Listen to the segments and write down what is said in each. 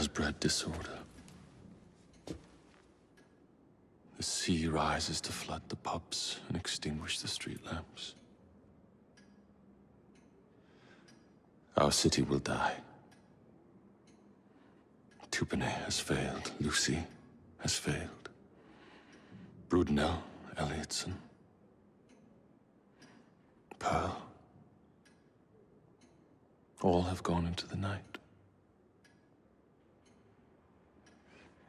has bred disorder. The sea rises to flood the pubs and extinguish the street lamps. Our city will die. Tupene has failed. Lucy has failed. Brudnell, Elliotson, Pearl. All have gone into the night.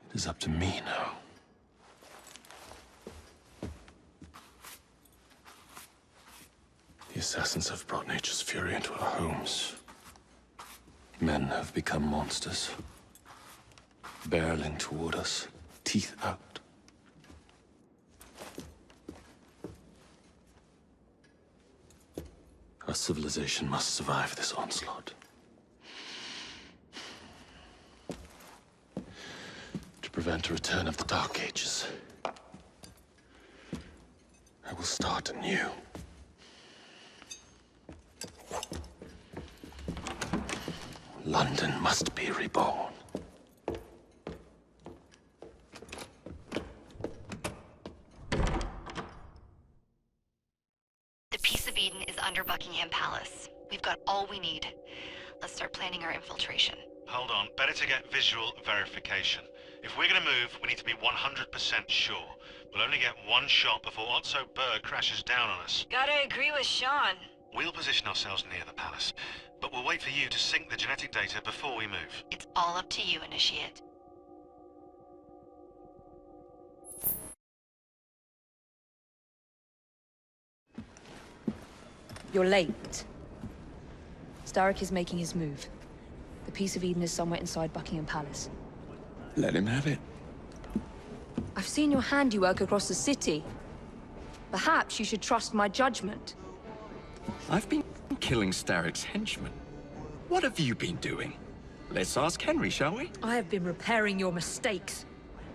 It is up to me now. The assassins have brought nature's fury into our homes. Men have become monsters, barreling toward us, teeth out. Our civilization must survive this onslaught. To prevent a return of the Dark Ages, I will start anew. London must be reborn. The Peace of Eden is under Buckingham Palace. We've got all we need. Let's start planning our infiltration. Hold on, better to get visual verification. If we're gonna move, we need to be 100% sure. We'll only get one shot before Otso Berg crashes down on us. Gotta agree with Sean. We'll position ourselves near the palace, but we'll wait for you to sync the genetic data before we move. It's all up to you, Initiate. You're late. Starrick is making his move. The Peace of Eden is somewhere inside Buckingham Palace. Let him have it. I've seen your handiwork across the city. Perhaps you should trust my judgment. I've been killing Starrick's henchmen. What have you been doing? Let's ask Henry, shall we? I have been repairing your mistakes.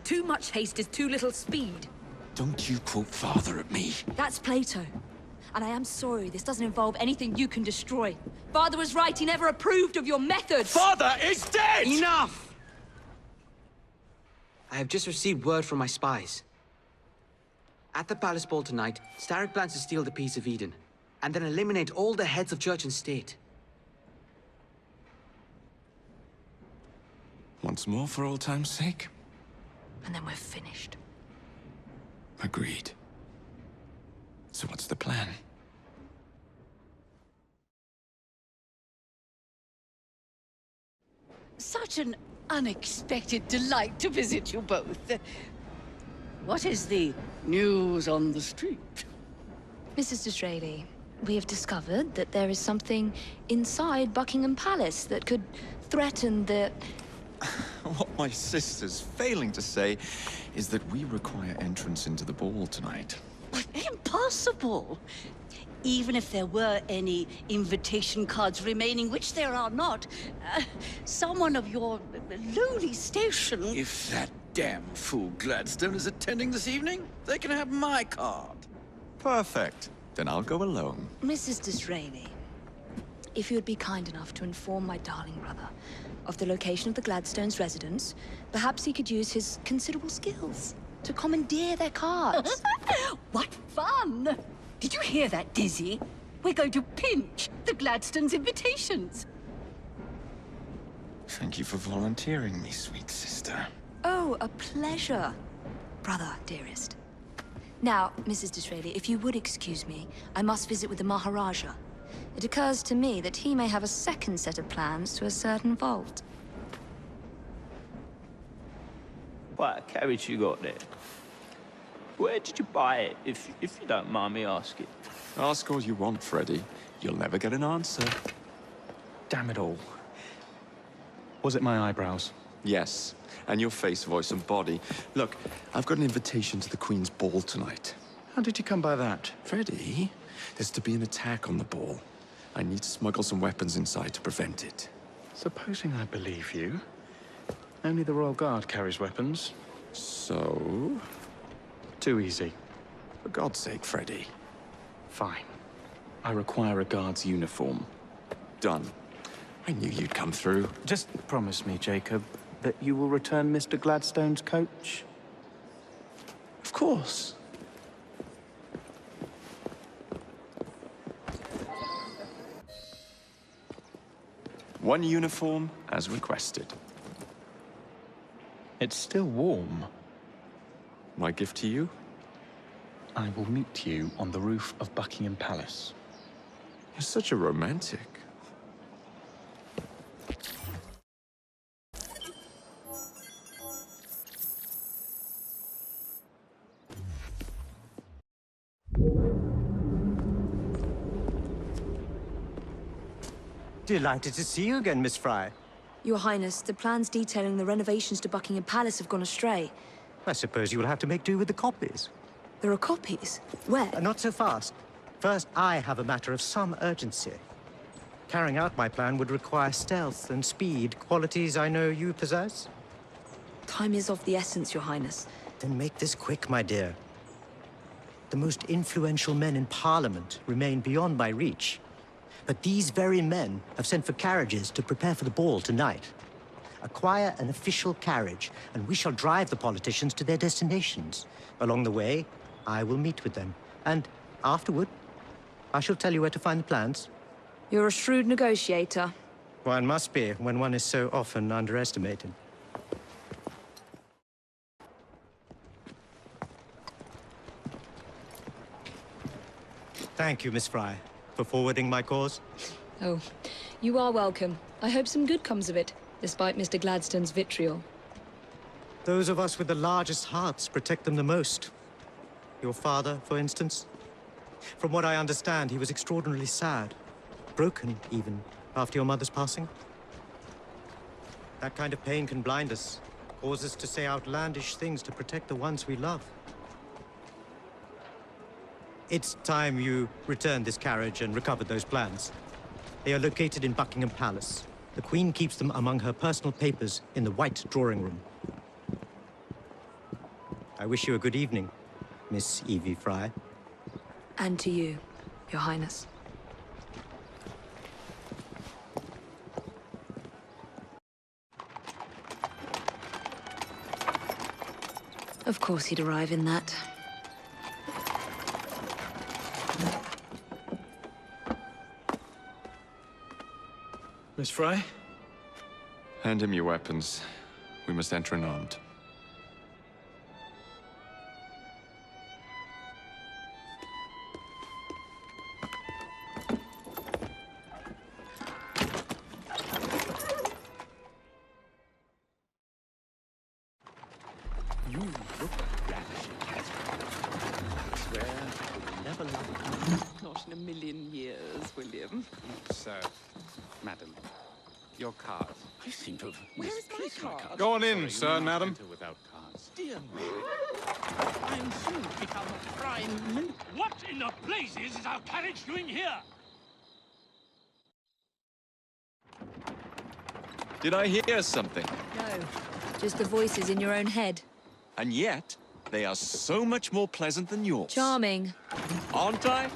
Too much haste is too little speed. Don't you quote father at me. That's Plato. And I am sorry this doesn't involve anything you can destroy. Father was right, he never approved of your methods! Father is dead! Enough! I have just received word from my spies. At the palace ball tonight, Starrick plans to steal the Peace of Eden, and then eliminate all the heads of church and state. Once more for old time's sake? And then we're finished. Agreed. So what's the plan? Such an unexpected delight to visit you both. What is the news on the street? Mrs. Disraeli, we have discovered that there is something inside Buckingham Palace that could threaten the... What my sister's failing to say is that we require entrance into the ball tonight. Impossible! Even if there were any invitation cards remaining, which there are not, someone of your lowly station... If that damn fool Gladstone is attending this evening, they can have my card. Perfect. Then I'll go alone. Mrs. Disraeli, if you would be kind enough to inform my darling brother of the location of the Gladstones' residence, perhaps he could use his considerable skills to commandeer their cards. What fun! Did you hear that, Dizzy? We're going to pinch the Gladstones' invitations. Thank you for volunteering me, sweet sister. Oh, a pleasure, brother, dearest. Now, Mrs. Disraeli, if you would excuse me, I must visit with the Maharaja. It occurs to me that he may have a second set of plans to a certain vault. What carriage you got there? Where did you buy it, if you don't mind me asking? Ask all you want, Freddy. You'll never get an answer. Damn it all. Was it my eyebrows? Yes, and your face, voice, and body. Look, I've got an invitation to the Queen's ball tonight. How did you come by that? Freddy, there's to be an attack on the ball. I need to smuggle some weapons inside to prevent it. Supposing I believe you. Only the Royal Guard carries weapons. So? Too easy. For God's sake, Freddy. Fine. I require a guard's uniform. Done. I knew you'd come through. Just promise me, Jacob, that you will return Mr. Gladstone's coach? Of course. One uniform, as requested. It's still warm. My gift to you? I will meet you on the roof of Buckingham Palace. You're such a romantic. Delighted to see you again, Miss Fry. Your Highness, the plans detailing the renovations to Buckingham Palace have gone astray. I suppose you will have to make do with the copies. There are copies? Where? Not so fast. First, I have a matter of some urgency. Carrying out my plan would require stealth and speed, qualities I know you possess. Time is of the essence, Your Highness. Then make this quick, my dear. The most influential men in Parliament remain beyond my reach. But these very men have sent for carriages to prepare for the ball tonight. Acquire an official carriage, and we shall drive the politicians to their destinations. Along the way, I will meet with them. And afterward, I shall tell you where to find the plans. You're a shrewd negotiator. One must be when one is so often underestimated. Thank you, Miss Fry, for forwarding my cause. Oh, you are welcome. I hope some good comes of it, despite Mr. Gladstone's vitriol. Those of us with the largest hearts protect them the most. Your father, for instance. From what I understand, he was extraordinarily sad. Broken, even, after your mother's passing. That kind of pain can blind us, cause us to say outlandish things to protect the ones we love. It's time you returned this carriage and recovered those plans. They are located in Buckingham Palace. The Queen keeps them among her personal papers in the White Drawing Room. I wish you a good evening, Miss Evie Fry. And to you, Your Highness. Of course he'd arrive in that. Miss Fry? Hand him your weapons. We must enter unarmed. You look ravishing. I swear I will never love you. Not in a million years, William. Sir, madam, your card. I seem to have Where is my card? Go on in, sir, madam. Without cards. Dear me. I'm soon to become a prime minister. What in the blazes is our carriage doing here? Did I hear something? No, just the voices in your own head. And yet, they are so much more pleasant than yours. Charming. Aren't I?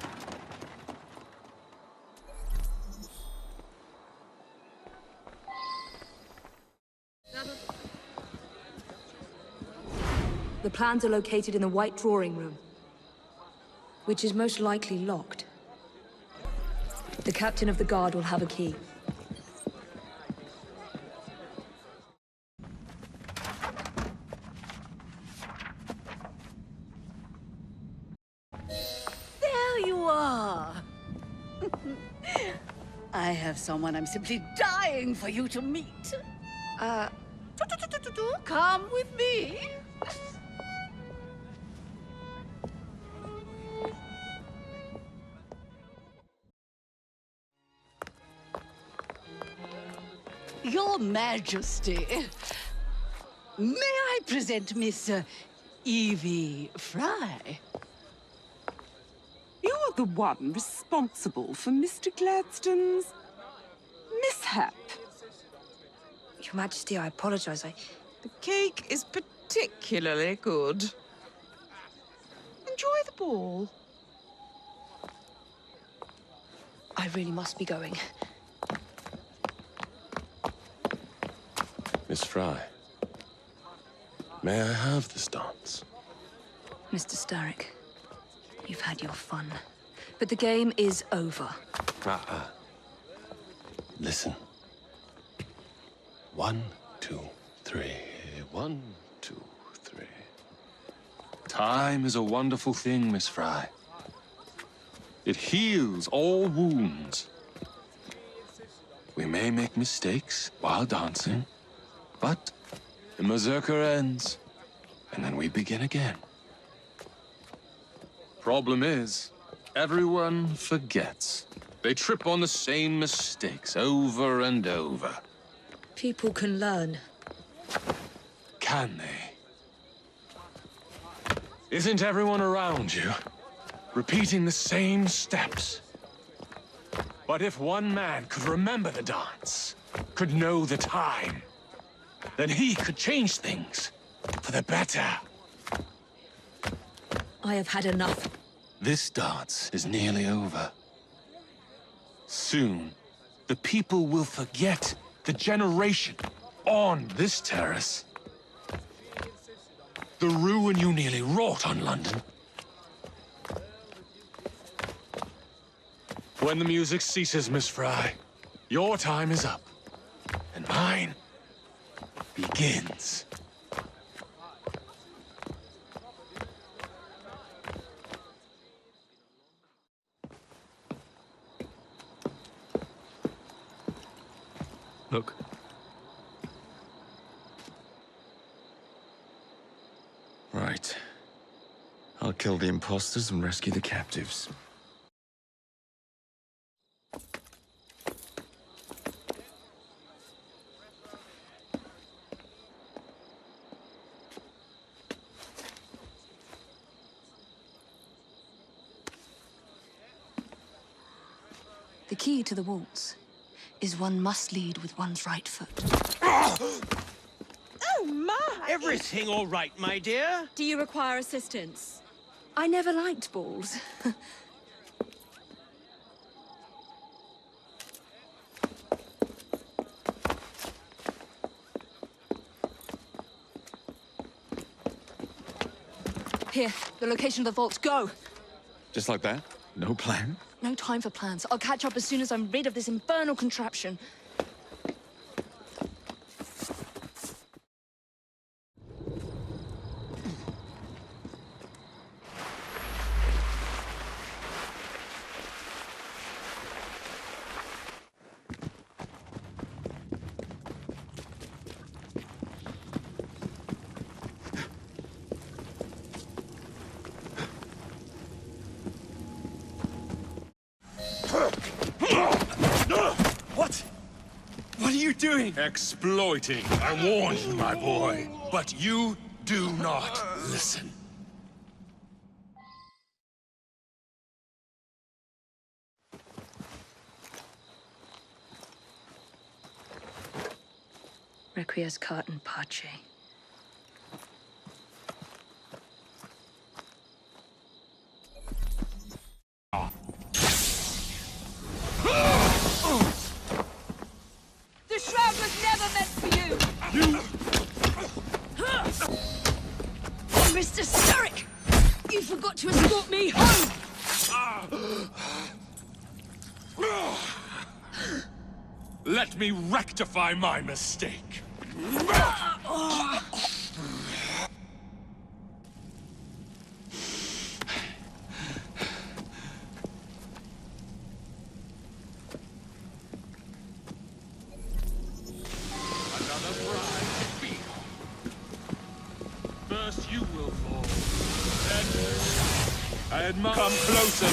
The plans are located in the White Drawing Room, which is most likely locked. The captain of the guard will have a key. There you are! I have someone I'm simply dying for you to meet. Come with me. Your Majesty, may I present Miss Evie Fry? You're the one responsible for Mr. Gladstone's mishap. Your Majesty, I apologize. The cake is particularly good. Enjoy the ball. I really must be going. Miss Fry. May I have this dance? Mr. Starrick, you've had your fun. But the game is over. Listen. 1, 2, 3. 1, 2, 3. Time is a wonderful thing, Miss Fry. It heals all wounds. We may make mistakes while dancing, but the Berserker ends, and then we begin again. Problem is, everyone forgets. They trip on the same mistakes over and over. People can learn. Can they? Isn't everyone around you repeating the same steps? But if one man could remember the dance, could know the time, then he could change things for the better. I have had enough. This dance is nearly over. Soon, the people will forget the generation on this terrace. The ruin you nearly wrought on London. When the music ceases, Miss Fry, your time is up, and mine begins. Look. Right. I'll kill the imposters and rescue the captives. The key to the waltz is one must lead with one's right foot. Oh, my! Everything all right, my dear? Do you require assistance? I never liked balls. Here, the location of the vault. Go! Just like that? No plan? No time for plans. I'll catch up as soon as I'm rid of this infernal contraption. What are you doing? Exploiting. I warned you, my boy. But you do not listen. Requiescat in pace. The Shroud was never meant for you! Mr. Starrick! You forgot to escort me home! Let me rectify my mistake. Another bride to be. First you will fall. Then I admire. Come closer,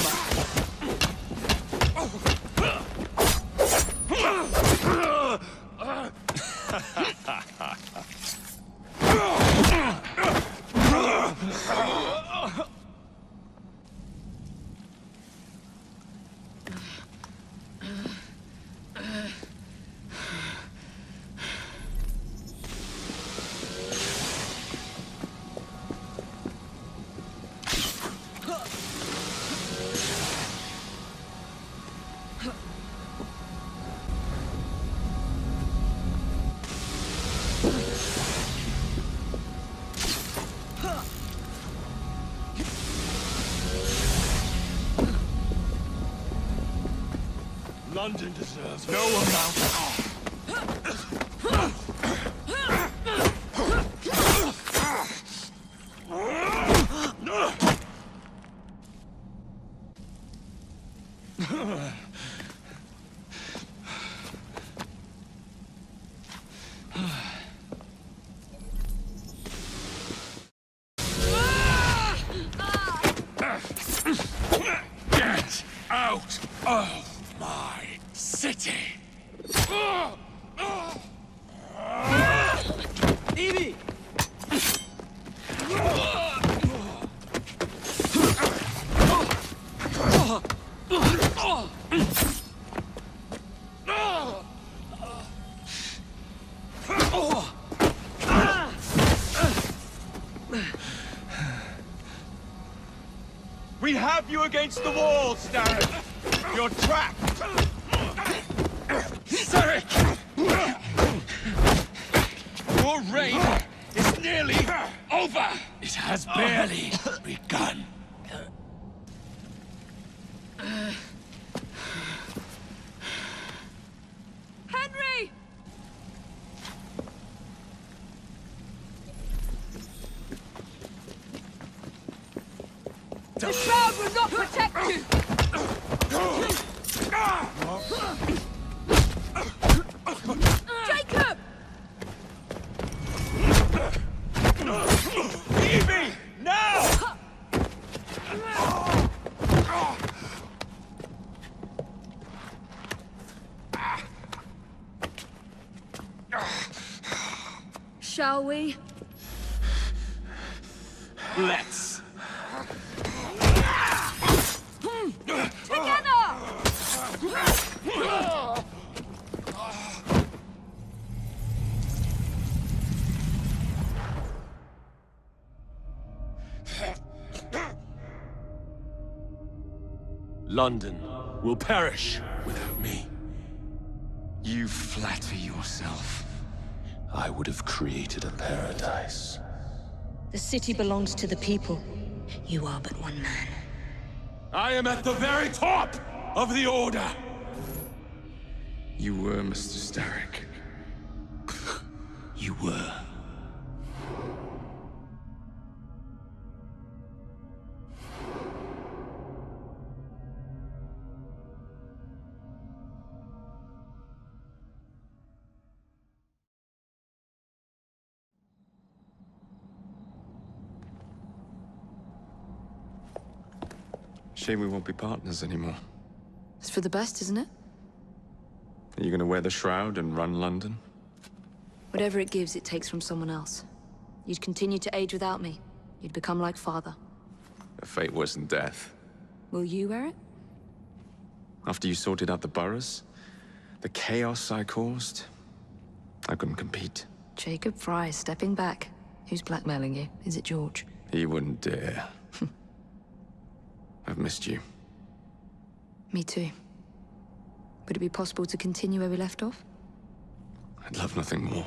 London deserves no amount. Get out of my city! Evie! We have you against the wall, Starrick! You're trapped! Starrick! Your reign is nearly over! It has barely begun. Henry! The Shroud will not protect you! Jacob! Evie! Now! Shall we? Let's. Together! London will perish without me. You flatter yourself. I would have created a paradise. The city belongs to the people. You are but one man. I am at the very top of the Order! You were Mr. Starrick. You were. Shame we won't be partners anymore. It's for the best, isn't it? Are you gonna wear the Shroud and run London? Whatever it gives, it takes from someone else. You'd continue to age without me. You'd become like father. A fate worse than death. Will you wear it? After you sorted out the boroughs, the chaos I caused, I couldn't compete. Jacob Fry stepping back. Who's blackmailing you? Is it George? He wouldn't dare. I've missed you. Me too. Would it be possible to continue where we left off? I'd love nothing more.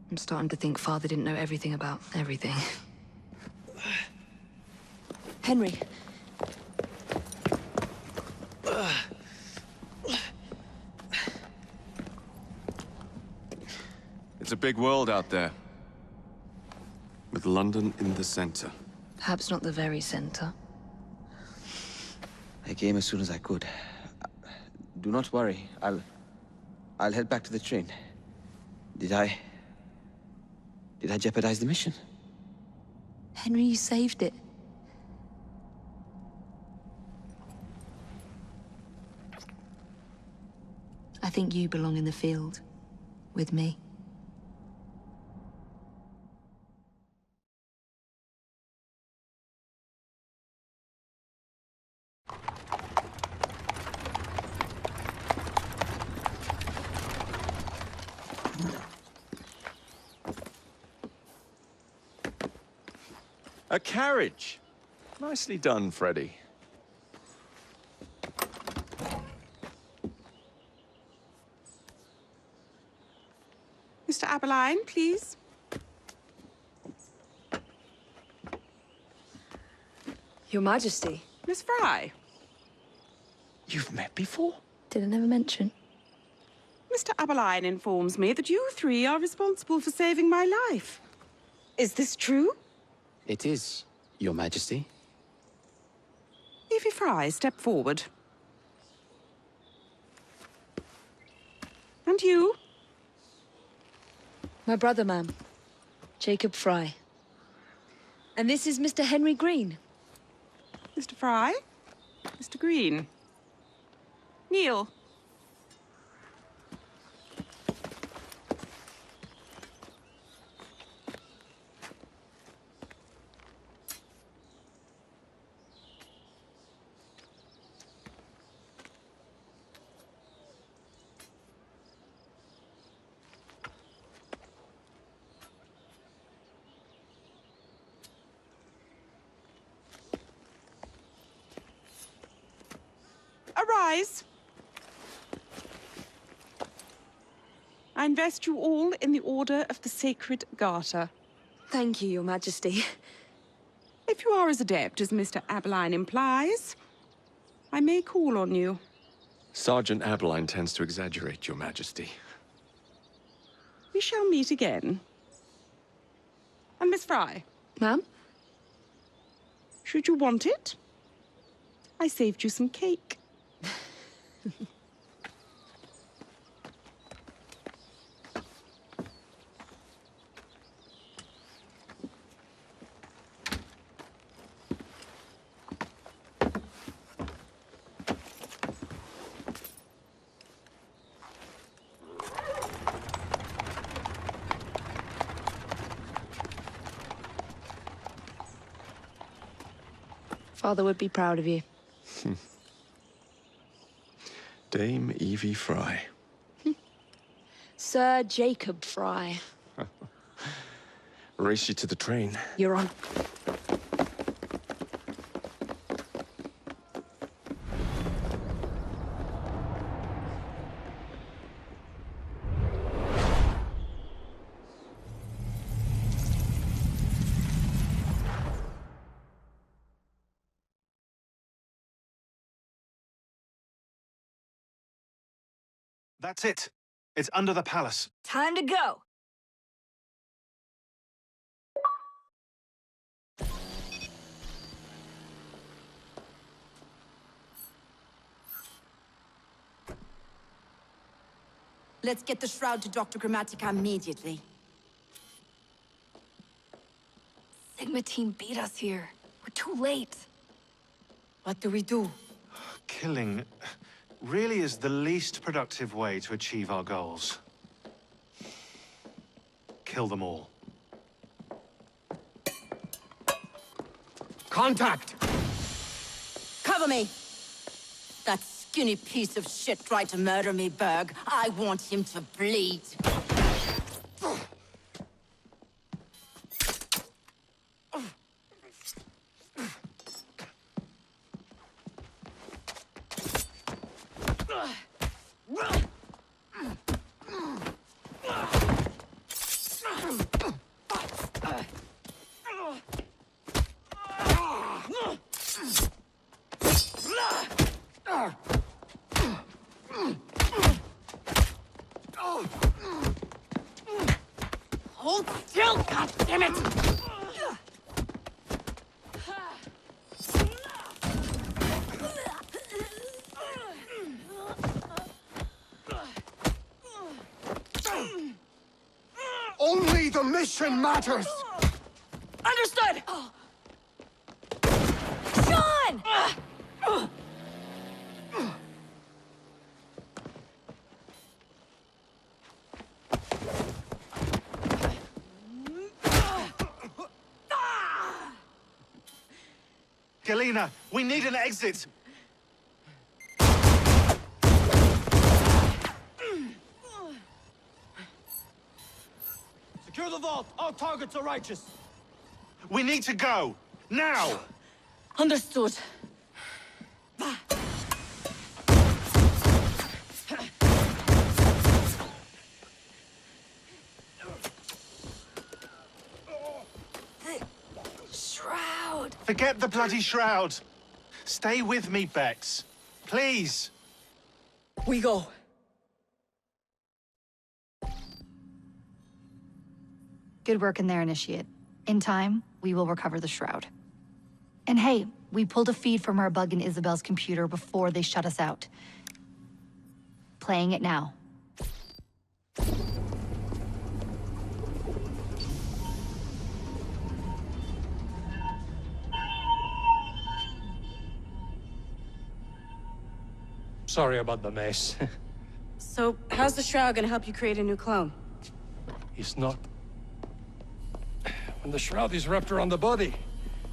I'm starting to think Father didn't know everything about everything. Henry. It's a big world out there. With London in the center. Perhaps not the very center. I came as soon as I could. Do not worry. I'll head back to the train. Did I jeopardize the mission? Henry, you saved it. I think you belong in the field. With me. A carriage! Nicely done, Freddy. Mr. Aberline, please. Your Majesty. Miss Fry. You've met before? Did I never mention? Mr. Aberline informs me that you three are responsible for saving my life. Is this true? It is, Your Majesty. Evie Fry, step forward. And you? My brother, ma'am. Jacob Fry. And this is Mr. Henry Green. Mr. Fry? Mr. Green? Kneel. Arise. I invest you all in the Order of the Sacred Garter. Thank you, Your Majesty. If you are as adept as Mr. Aberline implies, I may call on you. Sergeant Aberline tends to exaggerate, Your Majesty. We shall meet again. And Miss Fry? Ma'am? Should you want it, I saved you some cake. Father would be proud of you. Dame Evie Fry. Sir Jacob Fry. Race you to the train. You're on. That's it. It's under the palace. Time to go. Let's get the Shroud to Dr. Grammatica immediately. Sigma team beat us here. We're too late. What do we do? Killing really is the least productive way to achieve our goals. Kill them all. Contact! Cover me! That skinny piece of shit tried to murder me, Berg. I want him to bleed. Hold still, goddammit! Only the mission matters! Understood! Sean! Galena, we need an exit! Secure the vault. All targets are righteous. We need to go! Now! Understood. Shroud! Forget the bloody Shroud! Stay with me, Bex. Please! We go. Good work in there, Initiate. In time, we will recover the Shroud. And hey, we pulled a feed from our bug in Isabel's computer before they shut us out. Playing it now. Sorry about the mess. So, how's the Shroud gonna help you create a new clone? It's not. When the Shroud is wrapped around the body,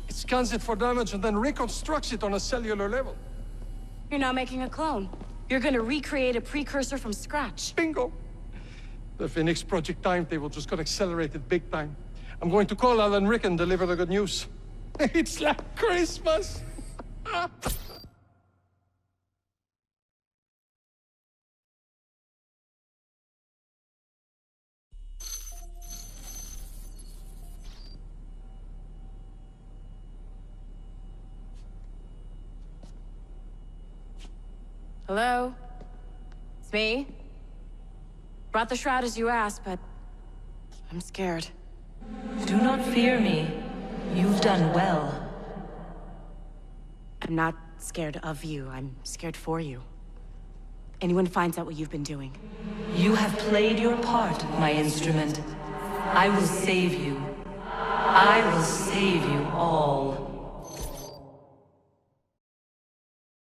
it scans it for damage and then reconstructs it on a cellular level. You're not making a clone. You're gonna recreate a precursor from scratch. Bingo! The Phoenix Project timetable just got accelerated big time. I'm going to call Alan Rick and deliver the good news. It's like Christmas! Hello? It's me? Brought the Shroud as you asked, but I'm scared. Do not fear me. You've done well. I'm not scared of you. I'm scared for you. Anyone finds out what you've been doing. You have played your part, my instrument. I will save you. I will save you all.